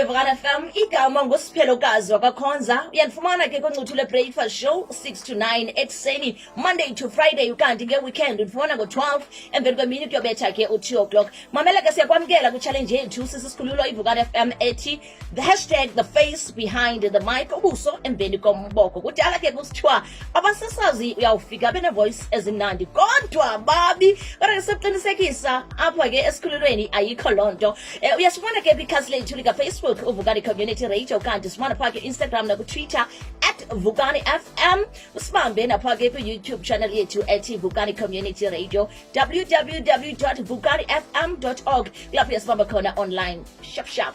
Vevana FM, igama nguSiphelokazi Konza. Uyanifumana ke kwincuthu breakfast show 6 to 9 ekuseni Monday to Friday, ukanti nge-weekend undifumana ngo-12 emveni kwemini kuyobetha ke u-2 o'clock. Mamela ke siyakwamkela kwi-challenge yethu sisikhululo iVukani FM ethi the hashtag the face behind the mic, ubuso emveni komboko. Kudala ke kusithiwa abasasazi uyawufika bene-voice ezimnandi kodwa babi, kodwa ke siqinisekisa apha ke esikhululweni ayikho loo nto. Uyasifumana ke kwikhasi lethu lika-Facebook uVukani Community Radio, kanti sifumana phaa ke Instagram nakutwitter @Vukani FM. Usibambe naphaa ke kwi-YouTube channel yethu ethi Vukani Community Radio, www.vukanifm.org. Kulapho uyasibamba khona online. Shap shap.